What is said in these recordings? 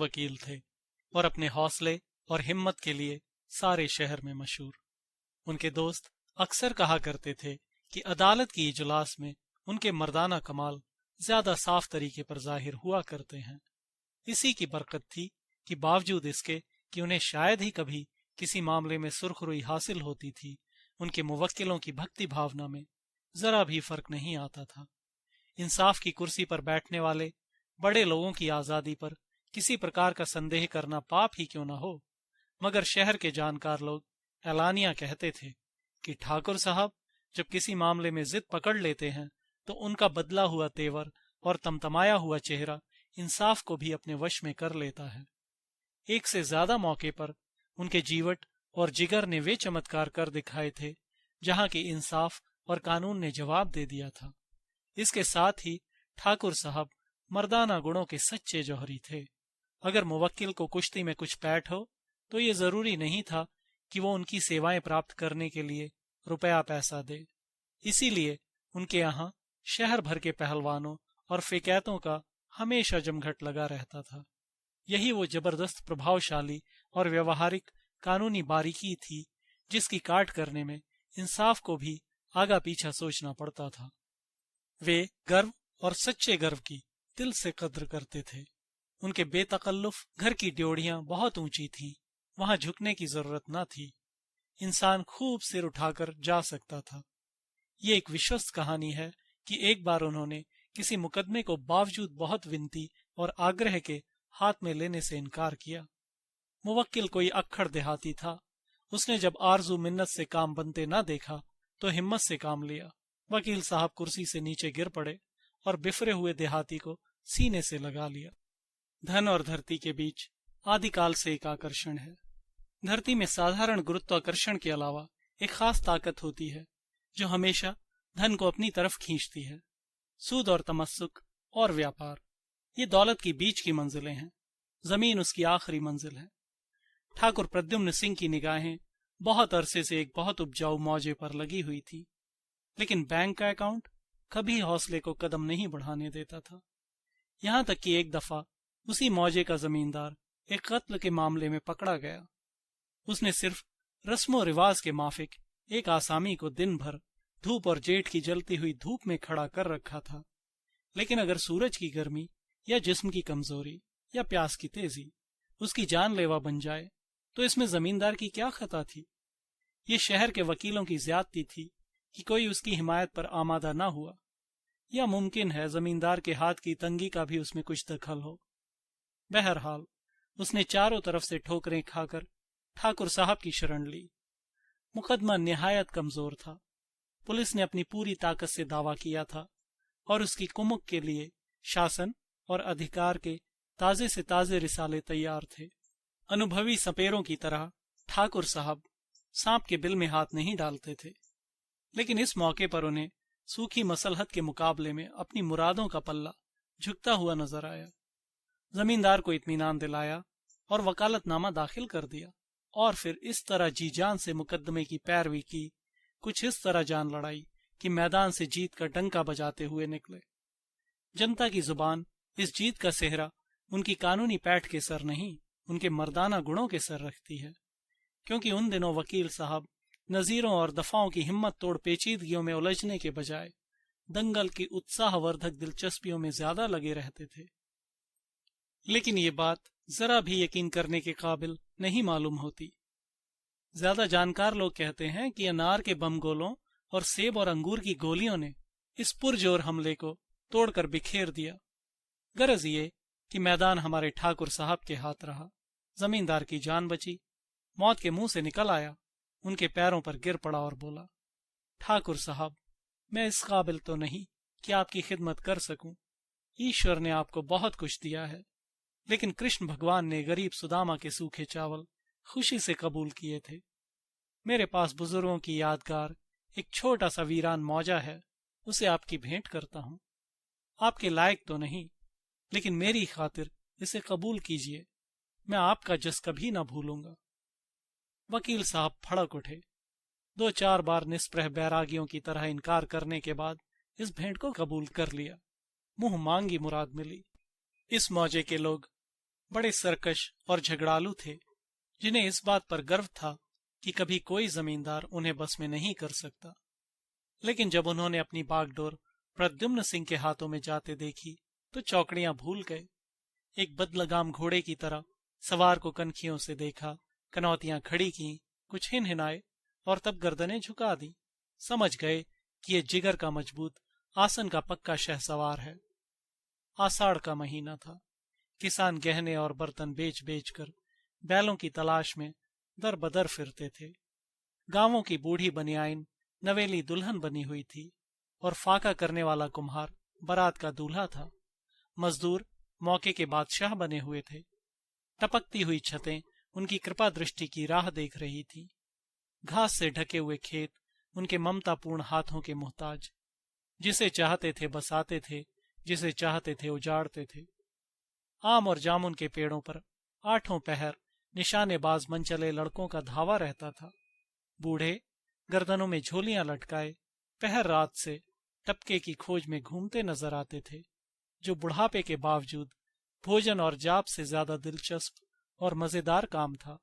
वकील थे और अपने हौसले और हिम्मत के लिए सारे शहर में मशहूर। उनके दोस्त अक्सर कहा करते थे कि अदालत की इजलास में उनके मर्दाना कमाल ज्यादा साफ तरीके पर जाहिर हुआ करते हैं। इसी की बरकत थी कि बावजूद इसके कि उन्हें शायद ही कभी किसी मामले में सुर्खरुई हासिल होती थी, उनके मुवक्किलों की भक्ति भावना में जरा भी फर्क नहीं आता था। इंसाफ की कुर्सी पर बैठने वाले बड़े लोगों की आजादी पर किसी प्रकार का संदेह करना पाप ही क्यों न हो, मगर शहर के जानकार लोग एलानिया कहते थे कि ठाकुर साहब जब किसी मामले में जिद पकड़ लेते हैं तो उनका बदला हुआ तेवर और तमतमाया हुआ चेहरा इंसाफ को भी अपने वश में कर लेता है। एक से ज्यादा मौके पर उनके जीवट और जिगर ने वे चमत्कार कर दिखाए थे जहां की इंसाफ और कानून ने जवाब दे दिया था। इसके साथ ही ठाकुर साहब मर्दाना गुणों के सच्चे जौहरी थे। अगर मुवक्किल को कुश्ती में कुछ पैठ हो तो ये जरूरी नहीं था कि वो उनकी सेवाएं प्राप्त करने के लिए रुपया पैसा दे। इसीलिए उनके यहाँ शहर भर के पहलवानों और फिकैतों का हमेशा जमघट लगा रहता था। यही वो जबरदस्त प्रभावशाली और व्यवहारिक कानूनी बारीकी थी जिसकी काट करने में इंसाफ को भी आगा पीछा सोचना पड़ता था। वे गर्व और सच्चे गर्व की दिल से कद्र करते थे। उनके बेतकल्लुफ घर की ड्योढ़ियां बहुत ऊंची थीं, वहां झुकने की जरूरत न थी। इंसान खूब सिर उठाकर जा सकता था। ये एक विश्वस्त कहानी है कि एक बार उन्होंने किसी मुकदमे को बावजूद बहुत विनती और आग्रह के हाथ में लेने से इनकार किया। मुवक्किल कोई अक्खड़ देहाती था। उसने जब आरजू मिन्नत से काम बनते न देखा तो हिम्मत से काम लिया। वकील साहब कुर्सी से नीचे गिर पड़े और बिफरे हुए देहाती को सीने से लगा लिया। धन और धरती के बीच आदिकाल से एक आकर्षण है। धरती में साधारण गुरुत्वाकर्षण के अलावा एक खास ताकत होती है जो हमेशा धन को अपनी तरफ खींचती है। सूद और तमस्सुक और व्यापार, ये दौलत की बीच की मंजिलें हैं। जमीन उसकी आखिरी मंजिल है। ठाकुर प्रद्युम्न सिंह की निगाहें बहुत अरसे से एक बहुत उपजाऊ मौजे पर लगी हुई थी, लेकिन बैंक का अकाउंट कभी हौसले को कदम नहीं बढ़ाने देता था। यहां तक कि एक दफा उसी मौजे का जमींदार एक कत्ल के मामले में पकड़ा गया। उसने सिर्फ रस्मो रिवाज के माफिक एक आसामी को दिन भर धूप और जेठ की जलती हुई धूप में खड़ा कर रखा था, लेकिन अगर सूरज की गर्मी या जिस्म की कमजोरी या प्यास की तेजी उसकी जानलेवा बन जाए तो इसमें जमींदार की क्या खता थी। ये शहर के वकीलों की ज्यादती थी कि कोई उसकी हिमायत पर आमादा ना हुआ, या मुमकिन है जमींदार के हाथ की तंगी का भी उसमें कुछ दखल हो। बहरहाल उसने चारों तरफ से ठोकरें खाकर ठाकुर साहब की शरण ली। मुकदमा निहायत कमजोर था। पुलिस ने अपनी पूरी ताकत से दावा किया था और उसकी कुमुक के लिए शासन और अधिकार के ताजे से ताजे रिसाले तैयार थे। अनुभवी सपेरों की तरह ठाकुर साहब सांप के बिल में हाथ नहीं डालते थे, लेकिन इस मौके पर उन्हें सूखी मसलहत के मुकाबले में अपनी मुरादों का पल्ला झुकता हुआ नजर आया। जमींदार को इत्मीनान दिलाया और वकालतनामा दाखिल कर दिया, और फिर इस तरह जी जान से मुकदमे की पैरवी की, कुछ इस तरह जान लड़ाई कि मैदान से जीत का डंका बजाते हुए निकले। जनता की जुबान इस जीत का सेहरा उनकी कानूनी पैठ के सर नहीं, उनके मर्दाना गुणों के सर रखती है, क्योंकि उन दिनों वकील साहब नजीरों और दफाओं की हिम्मत तोड़ पेचीदगियों में उलझने के बजाय दंगल की उत्साहवर्धक दिलचस्पियों में ज्यादा लगे रहते थे। लेकिन ये बात जरा भी यकीन करने के काबिल नहीं मालूम होती। ज्यादा जानकार लोग कहते हैं कि अनार के बम गोलों और सेब और अंगूर की गोलियों ने इस पुरजोर हमले को तोड़कर बिखेर दिया। गरज ये कि मैदान हमारे ठाकुर साहब के हाथ रहा। जमींदार की जान बची, मौत के मुंह से निकल आया, उनके पैरों पर गिर पड़ा और बोला, ठाकुर साहब, मैं इस काबिल तो नहीं कि आपकी खिदमत कर सकूं। ईश्वर ने आपको बहुत कुछ दिया है, लेकिन कृष्ण भगवान ने गरीब सुदामा के सूखे चावल खुशी से कबूल किए थे। मेरे पास बुजुर्गों की यादगार एक छोटा सा वीरान मौजा है, उसे आपकी भेंट करता हूं। आपके लायक तो नहीं, लेकिन मेरी खातिर इसे कबूल कीजिए। मैं आपका जस कभी ना भूलूंगा। वकील साहब फड़क उठे। 2-4 बार निष्प्रह बैरागियों की तरह इनकार करने के बाद इस भेंट को कबूल कर लिया। मुंह मांगी मुराद मिली। इस मौजे के लोग बड़े सरकश और झगड़ालू थे, जिन्हें इस बात पर गर्व था कि कभी कोई जमींदार उन्हें बस में नहीं कर सकता। लेकिन जब उन्होंने अपनी बागडोर प्रद्युम्न सिंह के हाथों में जाते देखी तो चौकड़ियां भूल गए। एक बदलगाम घोड़े की तरह सवार को कनखियों से देखा, कनौतियां खड़ी की, कुछ हिनहिनाए और तब गर्दनें झुका दी। समझ गए कि ये जिगर का मजबूत, आसन का पक्का शहसवार है। आषाढ़ का महीना था। किसान गहने और बर्तन बेच बेच कर बैलों की तलाश में दर बदर फिरते थे। गांवों की बूढ़ी बनियाइन नवेली दुल्हन बनी हुई थी और फाका करने वाला कुम्हार बारात का दूल्हा था। मजदूर मौके के बादशाह बने हुए थे। टपकती हुई छतें उनकी कृपा दृष्टि की राह देख रही थी। घास से ढके हुए खेत उनके ममतापूर्ण हाथों के मोहताज। जिसे चाहते थे बसाते थे, जिसे चाहते थे उजाड़ते थे। आम और जामुन के पेड़ों पर आठों पहर निशानेबाज मनचले लड़कों का धावा रहता था। बूढ़े गर्दनों में झोलियां लटकाए पहर रात से टपके की खोज में घूमते नजर आते थे, जो बुढ़ापे के बावजूद भोजन और जाप से ज्यादा दिलचस्प और मजेदार काम था।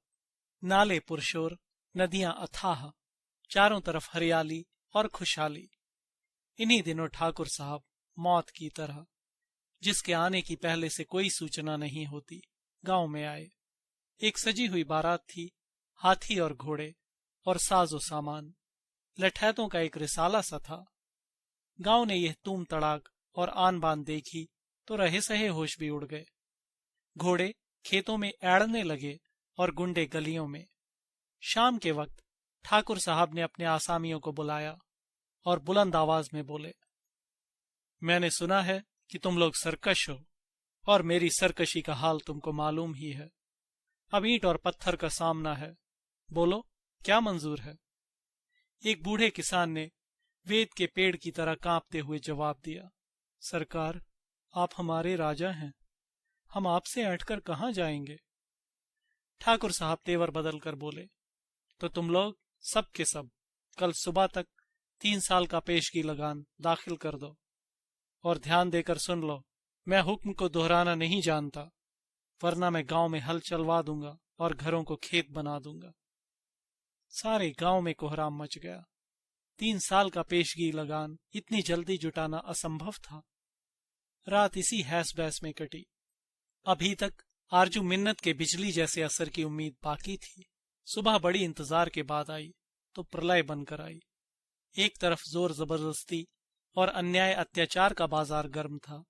नाले पुरशोर, नदियां अथाह, चारों तरफ हरियाली और खुशहाली। इन्हीं दिनों ठाकुर साहब मौत की तरह, जिसके आने की पहले से कोई सूचना नहीं होती, गांव में आए। एक सजी हुई बारात थी, हाथी और घोड़े और साजो सामान। लठैतों का एक रिसाला सा था। गांव ने यह तूम तड़ाक और आन बान देखी तो रहे सहे होश भी उड़ गए। घोड़े खेतों में एड़ने लगे और गुंडे गलियों में। शाम के वक्त ठाकुर साहब ने अपने आसामियों को बुलाया और बुलंद आवाज में बोले, मैंने सुना है कि तुम लोग सरकश हो और मेरी सरकशी का हाल तुमको मालूम ही है। अब ईंट और पत्थर का सामना है, बोलो क्या मंजूर है। एक बूढ़े किसान ने वेद के पेड़ की तरह कांपते हुए जवाब दिया, सरकार, आप हमारे राजा हैं, हम आपसे ऐंठकर कहाँ जाएंगे। ठाकुर साहब तेवर बदल कर बोले, तो तुम लोग सब के सब कल सुबह तक 3 साल का पेशगी लगान दाखिल कर दो। और ध्यान देकर सुन लो, मैं हुक्म को दोहराना नहीं जानता, वरना मैं गांव में हल चलवा दूंगा और घरों को खेत बना दूंगा। सारे गांव में कोहराम मच गया। 3 साल का पेशगी लगान इतनी जल्दी जुटाना असंभव था। रात इसी हैस बैस में कटी। अभी तक आरजू मिन्नत के बिजली जैसे असर की उम्मीद बाकी थी। सुबह बड़ी इंतजार के बाद आई तो प्रलय बनकर आई। एक तरफ जोर जबरदस्ती और अन्याय अत्याचार का बाजार गर्म था,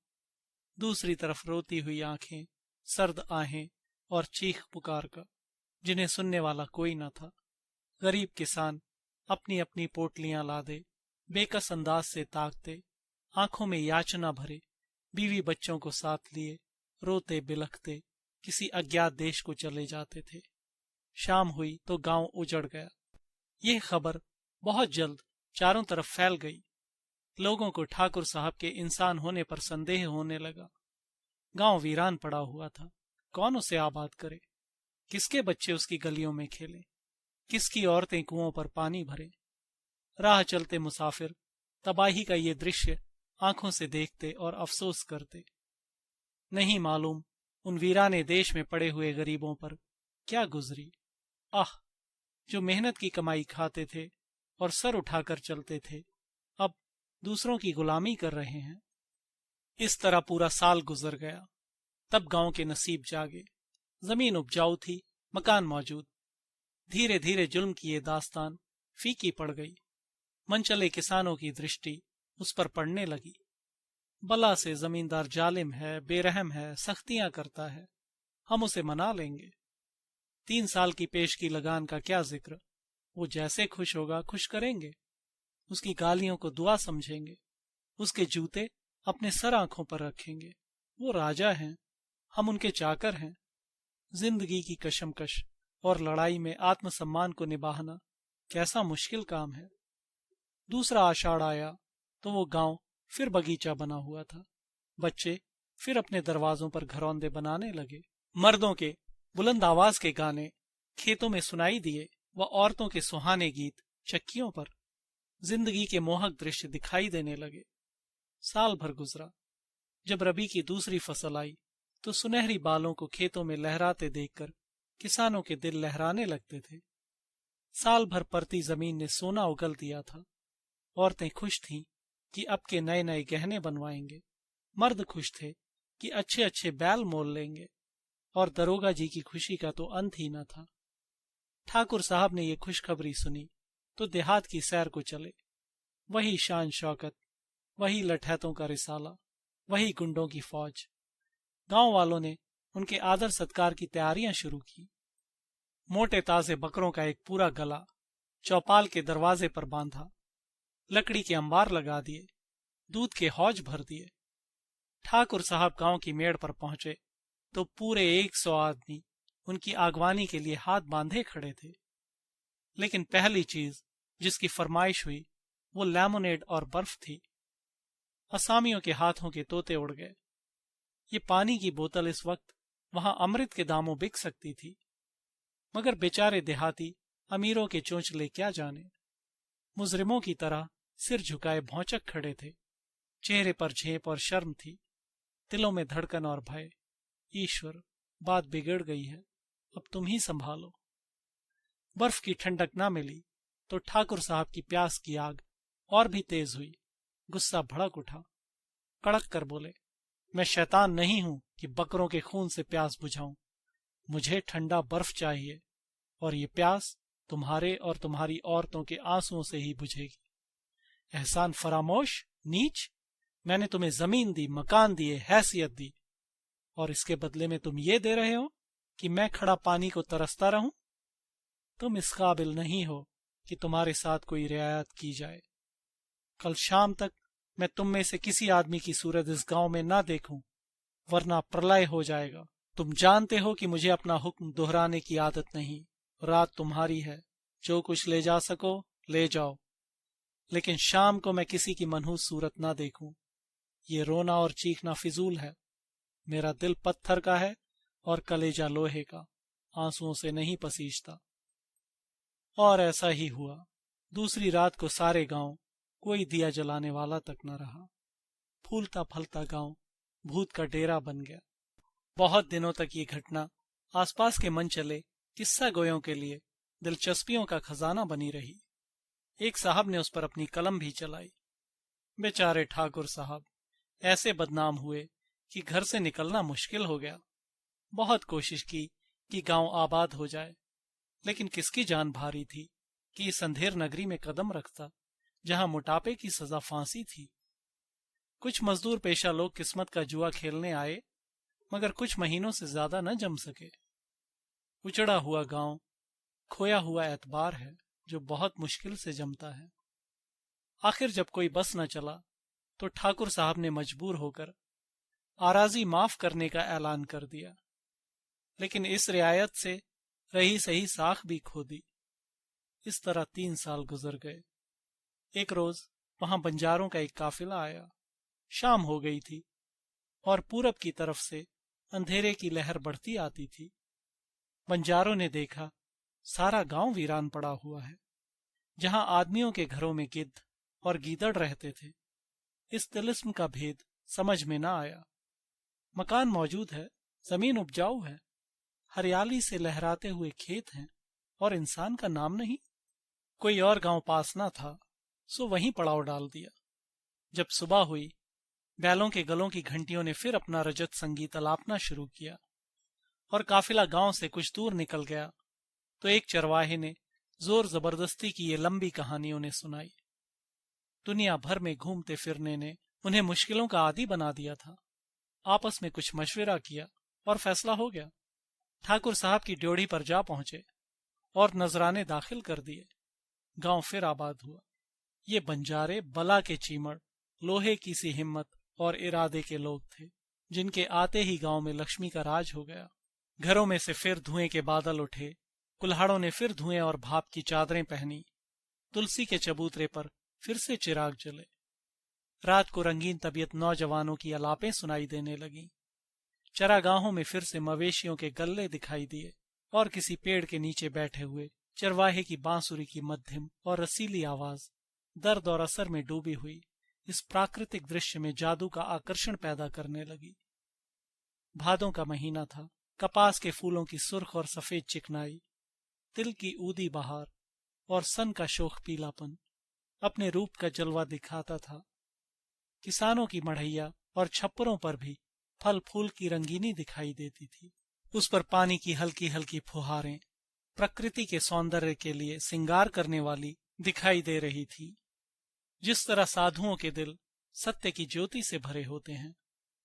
दूसरी तरफ रोती हुई आंखें, सर्द आहें और चीख पुकार का, जिन्हें सुनने वाला कोई न था। गरीब किसान अपनी अपनी पोटलियां लादे बेकस अंदाज से ताकते, आंखों में याचना भरे, बीवी बच्चों को साथ लिए रोते बिलखते किसी अज्ञात देश को चले जाते थे। शाम हुई तो गांव उजड़ गया। यह खबर बहुत जल्द चारों तरफ फैल गई। लोगों को ठाकुर साहब के इंसान होने पर संदेह होने लगा। गांव वीरान पड़ा हुआ था, कौन उसे आबाद करे, किसके बच्चे उसकी गलियों में खेलें, किसकी औरतें कुओं पर पानी भरे। राह चलते मुसाफिर तबाही का ये दृश्य आंखों से देखते और अफसोस करते। नहीं मालूम उन वीराने देश में पड़े हुए गरीबों पर क्या गुजरी। आह, जो मेहनत की कमाई खाते थे और सर उठाकर चलते थे, अब दूसरों की गुलामी कर रहे हैं। इस तरह पूरा साल गुजर गया। तब गांव के नसीब जागे। जमीन उपजाऊ थी, मकान मौजूद। धीरे धीरे जुल्म की ये दास्तान फीकी पड़ गई। मनचले किसानों की दृष्टि उस पर पड़ने लगी। बला से जमींदार जालिम है, बेरहम है, सख्तियां करता है, हम उसे मना लेंगे। 3 साल की पेशगी लगान का क्या जिक्र, वो जैसे खुश होगा खुश करेंगे। उसकी गालियों को दुआ समझेंगे, उसके जूते अपने सर आंखों पर रखेंगे। वो राजा हैं, हम उनके चाकर हैं। जिंदगी की कशमकश और लड़ाई में आत्मसम्मान को निभाना कैसा मुश्किल काम है। दूसरा आषाढ़ आया तो वो गांव फिर बगीचा बना हुआ था। बच्चे फिर अपने दरवाजों पर घरौंदे बनाने लगे। मर्दों के बुलंद आवाज के गाने खेतों में सुनाई दिए व औरतों के सुहाने गीत चक्कियों पर। जिंदगी के मोहक दृश्य दिखाई देने लगे। साल भर गुजरा। जब रबी की दूसरी फसल आई तो सुनहरी बालों को खेतों में लहराते देखकर किसानों के दिल लहराने लगते थे। साल भर परती जमीन ने सोना उगल दिया था। औरतें खुश थीं कि अब के नए नए गहने बनवाएंगे। मर्द खुश थे कि अच्छे अच्छे बैल मोल लेंगे। और दरोगा जी की खुशी का तो अंत ही न था। ठाकुर साहब ने ये खुशखबरी सुनी तो देहात की सैर को चले। वही शान शौकत, वही लठैतों का रिसाला, वही गुंडों की फौज। गांव वालों ने उनके आदर सत्कार की तैयारियां शुरू की। मोटे ताजे बकरों का एक पूरा गला चौपाल के दरवाजे पर बांधा, लकड़ी के अंबार लगा दिए, दूध के हौज भर दिए। ठाकुर साहब गांव की मेड़ पर पहुंचे तो पूरे 100 आदमी उनकी आगवानी के लिए हाथ बांधे खड़े थे। लेकिन पहली चीज जिसकी फरमाइश हुई वो लेमोनेड और बर्फ थी। असामियों के हाथों के तोते उड़ गए। ये पानी की बोतल इस वक्त वहां अमृत के दामों बिक सकती थी, मगर बेचारे देहाती अमीरों के चोंचले क्या जाने। मुजरिमों की तरह सिर झुकाए भौचक खड़े थे। चेहरे पर झेप और शर्म थी, दिलों में धड़कन और भय। ईश्वर, बात बिगड़ गई है, अब तुम ही संभालो। बर्फ की ठंडक ना मिली तो ठाकुर साहब की प्यास की आग और भी तेज हुई। गुस्सा भड़क उठा। कड़क कर बोले, मैं शैतान नहीं हूं कि बकरों के खून से प्यास बुझाऊं। मुझे ठंडा बर्फ चाहिए, और ये प्यास तुम्हारे और तुम्हारी औरतों के आंसुओं से ही बुझेगी। एहसान फरामोश, नीच। मैंने तुम्हें जमीन दी, मकान दिए, हैसियत दी, और इसके बदले में तुम ये दे रहे हो कि मैं खड़ा पानी को तरसता रहूं। तुम इस काबिल नहीं हो कि तुम्हारे साथ कोई रियायत की जाए। कल शाम तक मैं तुम में से किसी आदमी की सूरत इस गांव में ना देखूं, वरना प्रलय हो जाएगा। तुम जानते हो कि मुझे अपना हुक्म दोहराने की आदत नहीं। रात तुम्हारी है, जो कुछ ले जा सको ले जाओ, लेकिन शाम को मैं किसी की मनहूस सूरत ना देखूं। ये रोना और चीखना फिजूल है। मेरा दिल पत्थर का है और कलेजा लोहे का, आंसुओं से नहीं पसीजता। और ऐसा ही हुआ। दूसरी रात को सारे गांव कोई दिया जलाने वाला तक न रहा। फूलता फलता गांव भूत का डेरा बन गया। बहुत दिनों तक ये घटना आसपास के मन चले किस्सा गोयों के लिए दिलचस्पियों का खजाना बनी रही। एक साहब ने उस पर अपनी कलम भी चलाई। बेचारे ठाकुर साहब ऐसे बदनाम हुए कि घर से निकलना मुश्किल हो गया। बहुत कोशिश की कि गांव आबाद हो जाए, लेकिन किसकी जान भारी थी कि इस अंधेर नगरी में कदम रखता, जहां मोटापे की सजा फांसी थी। कुछ मजदूर पेशा लोग किस्मत का जुआ खेलने आए, मगर कुछ महीनों से ज्यादा न जम सके। उचड़ा हुआ गांव खोया हुआ एतबार है जो बहुत मुश्किल से जमता है। आखिर जब कोई बस न चला तो ठाकुर साहब ने मजबूर होकर आराजी माफ करने का ऐलान कर दिया, लेकिन इस रियायत से रही सही साख भी खो दी। इस तरह 3 साल गुजर गए। एक रोज वहां बंजारों का एक काफिला आया। शाम हो गई थी और पूरब की तरफ से अंधेरे की लहर बढ़ती आती थी। बंजारों ने देखा सारा गांव वीरान पड़ा हुआ है। जहां आदमियों के घरों में गिद्ध और गीदड़ रहते थे, इस तिलिस्म का भेद समझ में ना आया। मकान मौजूद है, जमीन उपजाऊ है, हरियाली से लहराते हुए खेत हैं, और इंसान का नाम नहीं। कोई और गांव पास ना था, सो वहीं पड़ाव डाल दिया। जब सुबह हुई, बैलों के गलों की घंटियों ने फिर अपना रजत संगीत अलापना शुरू किया और काफिला गांव से कुछ दूर निकल गया तो एक चरवाहे ने जोर जबरदस्ती की ये लंबी कहानी उन्हें सुनाई। दुनिया भर में घूमते फिरने ने उन्हें मुश्किलों का आदी बना दिया था। आपस में कुछ मशविरा किया और फैसला हो गया। ठाकुर साहब की ड्योढ़ी पर जा पहुंचे और नजराने दाखिल कर दिए। गांव फिर आबाद हुआ। ये बंजारे बला के चीमड़, लोहे की सी हिम्मत और इरादे के लोग थे, जिनके आते ही गांव में लक्ष्मी का राज हो गया। घरों में से फिर धुएं के बादल उठे। कुल्हाड़ों ने फिर धुएं और भाप की चादरें पहनी। तुलसी के चबूतरे पर फिर से चिराग जले। रात को रंगीन तबीयत नौजवानों की अलापें सुनाई देने लगीं। चरागाहों में फिर से मवेशियों के गल्ले दिखाई दिए और किसी पेड़ के नीचे बैठे हुए चरवाहे की बांसुरी की मध्यम और रसीली आवाज दर्द और असर में डूबी हुई इस प्राकृतिक दृश्य में जादू का आकर्षण पैदा करने लगी। भादों का महीना था। कपास के फूलों की सुर्ख और सफेद चिकनाई, तिल की ऊदी बहार और सन का शोख पीलापन अपने रूप का जलवा दिखाता था। किसानों की मढ़ैया और छप्परों पर भी फल फूल की रंगीनी दिखाई देती थी। उस पर पानी की हल्की हल्की फुहारें प्रकृति के सौंदर्य के लिए सिंगार करने वाली दिखाई दे रही थी। जिस तरह साधुओं के दिल सत्य की ज्योति से भरे होते हैं,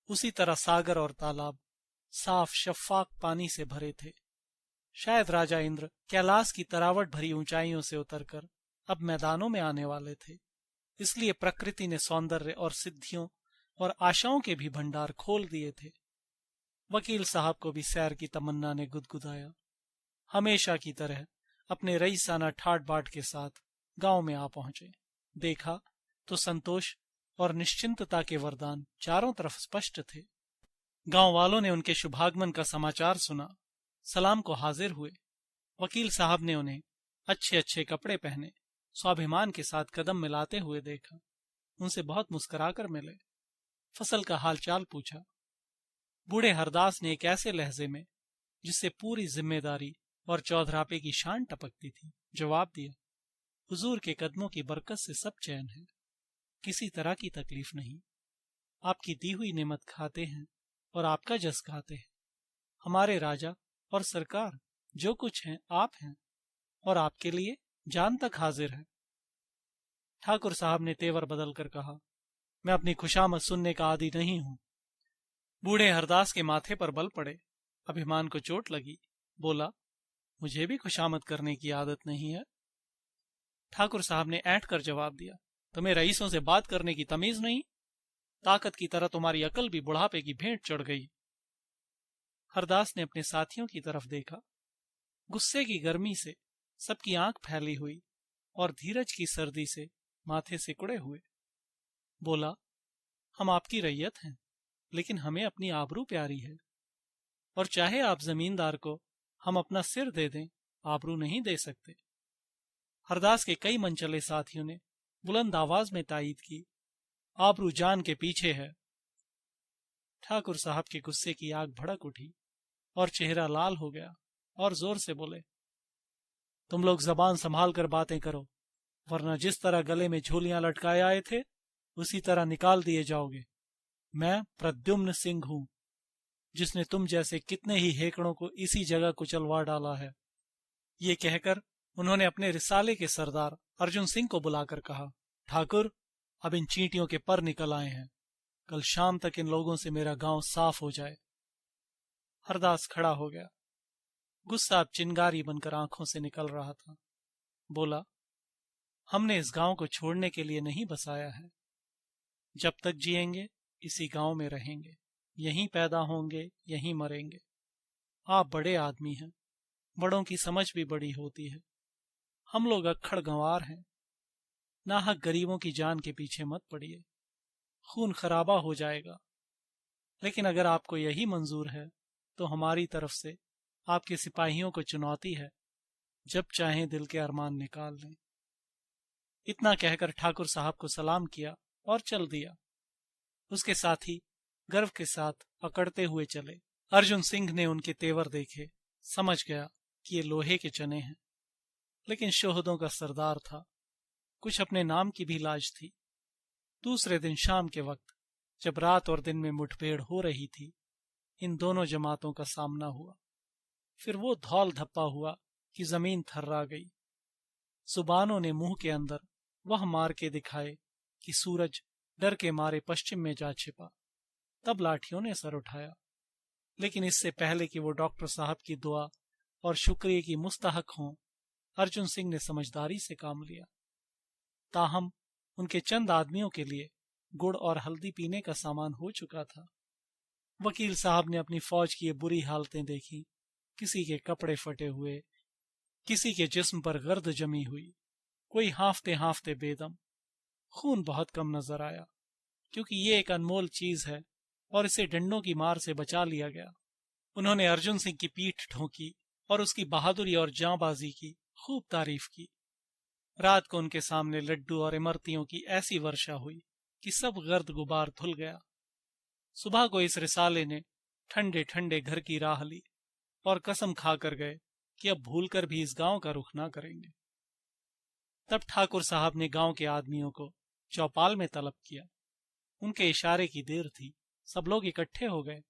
उसी तरह सागर और तालाब साफ शफाक पानी से भरे थे। शायद राजा इंद्र कैलाश की तरावट भरी ऊंचाइयों से उतरकर अब मैदानों में आने वाले थे, इसलिए प्रकृति ने सौंदर्य और सिद्धियों और आशाओं के भी भंडार खोल दिए थे। वकील साहब को भी सैर की तमन्ना ने गुदगुदाया। हमेशा की तरह अपने रईसाना ठाट बाट के साथ गांव में आ पहुंचे। देखा तो संतोष और निश्चिंतता के वरदान चारों तरफ स्पष्ट थे। गांव वालों ने उनके शुभागमन का समाचार सुना, सलाम को हाजिर हुए। वकील साहब ने उन्हें अच्छे अच्छे कपड़े पहने स्वाभिमान के साथ कदम मिलाते हुए देखा। उनसे बहुत मुस्कुराकर मिले, फसल का हालचाल पूछा। बूढ़े हरदास ने एक ऐसे लहजे में जिससे पूरी जिम्मेदारी और चौधरापे की शान टपकती थी जवाब दिया, हुजूर के कदमों की बरकत से सब चैन है, किसी तरह की तकलीफ नहीं। आपकी दी हुई नेमत खाते हैं और आपका जस गाते हैं। हमारे राजा और सरकार जो कुछ हैं आप हैं, और आपके लिए जान तक हाजिर है। ठाकुर साहब ने तेवर बदलकर कहा, मैं अपनी खुशामद सुनने का आदी नहीं हूं। बूढ़े हरदास के माथे पर बल पड़े, अभिमान को चोट लगी। बोला, मुझे भी खुशामद करने की आदत नहीं है। ठाकुर साहब ने ऐंठ कर जवाब दिया, तुम्हें रईसों से बात करने की तमीज नहीं? ताकत की तरह तुम्हारी अकल भी बुढ़ापे की भेंट चढ़ गई। हरदास ने अपने साथियों की तरफ देखा। गुस्से की गर्मी से सबकी आंख फैली हुई और धीरज की सर्दी से माथे सिकुड़े हुए। बोला, हम आपकी रैयत हैं, लेकिन हमें अपनी आबरू प्यारी है, और चाहे आप जमींदार को हम अपना सिर दे दें, आबरू नहीं दे सकते। हरदास के कई मनचले साथियों ने बुलंद आवाज में तायीद की, आबरू जान के पीछे है। ठाकुर साहब के गुस्से की आग भड़क उठी और चेहरा लाल हो गया और जोर से बोले, तुम लोग जबान संभाल कर बातें करो, वरना जिस तरह गले में झोलियां लटकाए आए थे उसी तरह निकाल दिए जाओगे। मैं प्रद्युम्न सिंह हूं, जिसने तुम जैसे कितने ही हेकड़ों को इसी जगह कुचलवा डाला है। ये कहकर उन्होंने अपने रिसाले के सरदार अर्जुन सिंह को बुलाकर कहा, ठाकुर, अब इन चींटियों के पर निकल आए हैं, कल शाम तक इन लोगों से मेरा गांव साफ हो जाए। हरदास खड़ा हो गया। गुस्सा अब चिंगारी बनकर आंखों से निकल रहा था। बोला, हमने इस गांव को छोड़ने के लिए नहीं बसाया है। जब तक जिएंगे इसी गांव में रहेंगे, यहीं पैदा होंगे, यहीं मरेंगे। आप बड़े आदमी हैं, बड़ों की समझ भी बड़ी होती है। हम लोग अक्खड़ गंवार हैं। नाहक गरीबों की जान के पीछे मत पड़िए, खून खराबा हो जाएगा। लेकिन अगर आपको यही मंजूर है तो हमारी तरफ से आपके सिपाहियों को चुनौती है, जब चाहें दिल के अरमान निकाल लें। इतना कहकर ठाकुर साहब को सलाम किया और चल दिया। उसके साथी गर्व के साथ अकड़ते हुए चले। अर्जुन सिंह ने उनके तेवर देखे, समझ गया कि ये लोहे के चने हैं, लेकिन शोहदों का सरदार था, कुछ अपने नाम की भी लाज थी। दूसरे दिन शाम के वक्त जब रात और दिन में मुठभेड़ हो रही थी, इन दोनों जमातों का सामना हुआ। फिर वो धौल धप्पा हुआ कि जमीन थर्रा गई। जुबानों ने मुंह के अंदर वह मार के दिखाए कि सूरज डर के मारे पश्चिम में जा छिपा। तब लाठियों ने सर उठाया, लेकिन इससे पहले कि वो डॉक्टर साहब की दुआ और शुक्रिया की मुस्तहक हों, अर्जुन सिंह ने समझदारी से काम लिया। ताहम उनके चंद आदमियों के लिए गुड़ और हल्दी पीने का सामान हो चुका था। वकील साहब ने अपनी फौज की ये बुरी हालतें देखी, किसी के कपड़े फटे हुए, किसी के जिस्म पर गर्द जमी हुई, कोई हांफते हांफते बेदम। खून बहुत कम नजर आया, क्योंकि ये एक अनमोल चीज है और इसे डंडों की मार से बचा लिया गया। उन्होंने अर्जुन सिंह की पीठ ठोंकी और उसकी बहादुरी और जांबाजी की खूब तारीफ की। रात को उनके सामने लड्डू और इमरतियों की ऐसी वर्षा हुई कि सब गर्द गुबार धुल गया। सुबह को इस रिसाले ने ठंडे ठंडे घर की राह ली और कसम खाकर गए कि अब भूलकर भी इस गांव का रुख ना करेंगे। तब ठाकुर साहब ने गांव के आदमियों को चौपाल में तलब किया। उनके इशारे की देर थी, सब लोग इकट्ठे हो गए।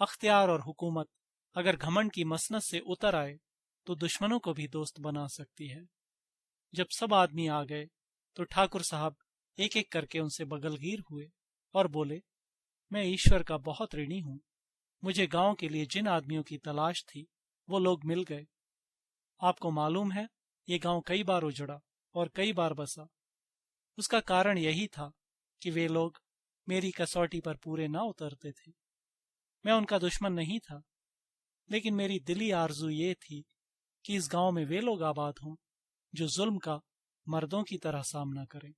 अख्तियार और हुकूमत अगर घमंड की मसनत से उतर आए तो दुश्मनों को भी दोस्त बना सकती है। जब सब आदमी आ गए तो ठाकुर साहब एक एक करके उनसे बगलगीर हुए और बोले, मैं ईश्वर का बहुत ऋणी हूं। मुझे गांव के लिए जिन आदमियों की तलाश थी वो लोग मिल गए। आपको मालूम है, ये गांव कई बार उजड़ा और कई बार बसा। उसका कारण यही था कि वे लोग मेरी कसौटी पर पूरे ना उतरते थे। मैं उनका दुश्मन नहीं था, लेकिन मेरी दिली आरजू ये थी कि इस गांव में वे लोग आबाद हों जो जुल्म का मर्दों की तरह सामना करें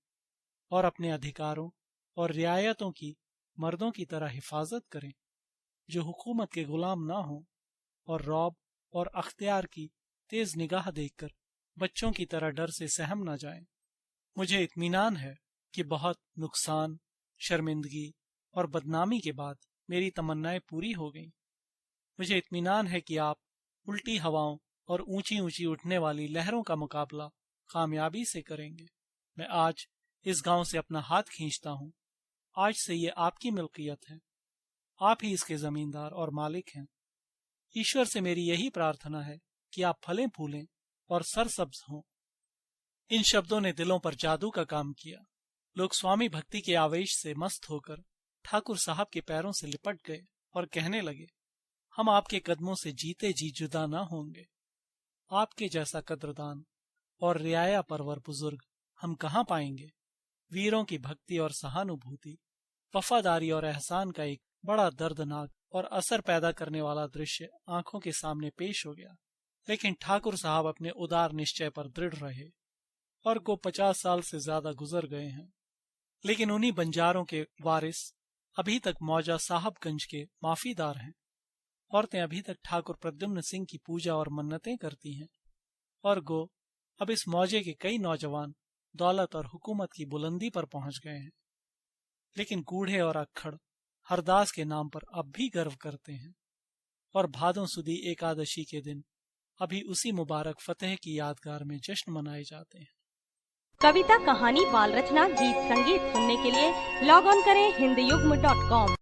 और अपने अधिकारों और रियायतों की मर्दों की तरह हिफाजत करें, जो हुकूमत के गुलाम ना हों और रौब और अख्तियार की तेज निगाह देखकर बच्चों की तरह डर से सहम न जाएं। मुझे इत्मीनान है कि बहुत नुकसान, शर्मिंदगी और बदनामी के बाद मेरी तमन्नाएं पूरी हो गईं। मुझे इत्मीनान है कि आप उल्टी हवाओं और ऊंची ऊंची उठने वाली लहरों का मुकाबला कामयाबी से करेंगे। मैं आज इस गांव से अपना हाथ खींचता हूं। आज से ये आपकी मिल्कियत है। आप ही इसके जमींदार और मालिक हैं। ईश्वर से मेरी यही प्रार्थना है कि आप फलें फूलें और सरसब्ज हों। इन शब्दों ने दिलों पर जादू का काम किया। लोग स्वामी भक्ति के आवेश से मस्त होकर ठाकुर साहब के पैरों से लिपट गए और कहने लगे, हम आपके कदमों से जीते जी जुदा ना होंगे। आपके जैसा कद्रदान और रियाया परवर बुजुर्ग हम कहाँ पाएंगे। वीरों की भक्ति और सहानुभूति, वफादारी और एहसान का एक बड़ा दर्दनाक और असर पैदा करने वाला दृश्य आंखों के सामने पेश हो गया। लेकिन ठाकुर साहब अपने उदार निश्चय पर दृढ़ रहे। और को 50 साल से ज्यादा गुजर गए हैं, लेकिन उन्हीं बंजारों के वारिस अभी तक मौजा साहबगंज के माफीदार हैं। औरतें अभी तक ठाकुर प्रद्युम्न सिंह की पूजा और मन्नतें करती हैं। और गो अब इस मौजे के कई नौजवान दौलत और हुकूमत की बुलंदी पर पहुंच गए हैं, लेकिन गूढ़े और अक्खड़ हरदास के नाम पर अब भी गर्व करते हैं। और भादों सुदी एकादशी के दिन अभी उसी मुबारक फतेह की यादगार में जश्न मनाए जाते हैं। कविता, कहानी, बाल रचना, गीत संगीत सुनने के लिए लॉग ऑन करें हिंदयुग्म.com।